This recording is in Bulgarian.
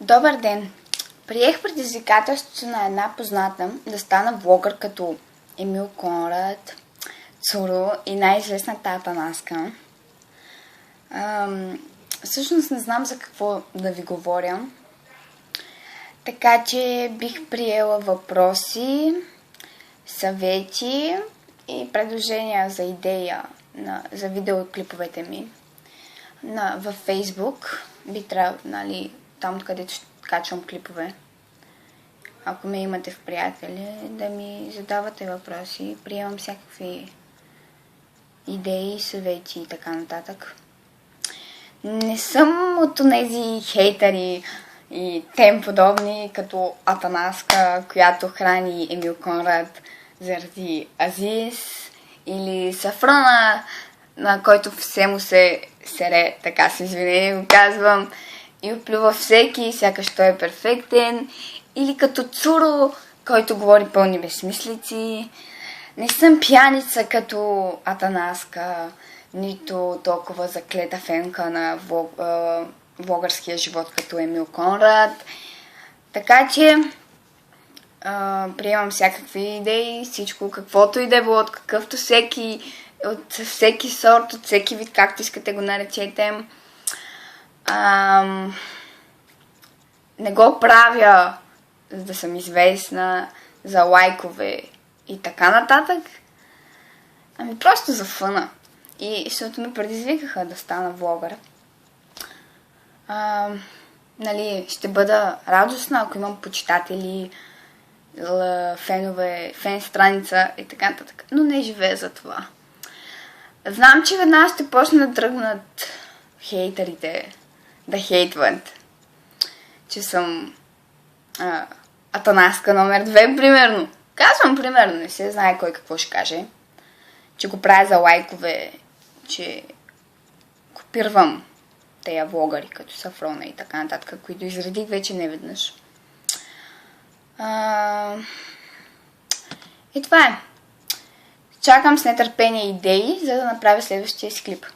Добър ден! Приех предизвикателството на една позната да стана влогър като Емил Конрад, Цуро и най-известната Атанаска. Всъщност не знам за какво да ви говоря, така че бих приела въпроси, съвети и предложения за идея за видеоклиповете ми във Facebook. Би трябвало, там където ще качвам клипове. Ако ме имате в приятели, да ми задавате въпроси. Приемам всякакви идеи, съвети и така нататък. Не съм от тези хейтери и тем подобни, като Атанаска, която храни Емил Конрад заради Азис, или Сафрона, на който все му се сере, така с извинение го казвам, и оплюва всеки, сякаш той е перфектен, или като Цуро, който говори пълни безсмислици. Не съм пияница като Атанаска, нито толкова заклета фенка на влогърския живот като Емил Конрад. Така че приемам всякакви идеи, всичко, каквото и да е било, от какъвто от всеки сорт, от всеки вид, както искате го наречете. Не го правя, за да съм известна, за лайкове и така нататък. Просто за фъна. И защото ме предизвикаха да стана влогър. Ще бъда радостна, ако имам почитатели, фенове, фен страница и така нататък. Но не живея за това. Знам, че веднага ще почне да тръгнат хейтерите да хейтват, че съм Атанаска номер 2, примерно. Казвам примерно, не се знае кой какво ще каже. Че го правя за лайкове, че копирвам тея влогъри, като Сафрона и така нататък, които изредих вече неведнъж. И това е. Чакам с нетърпение идеи, за да направя следващия си клип.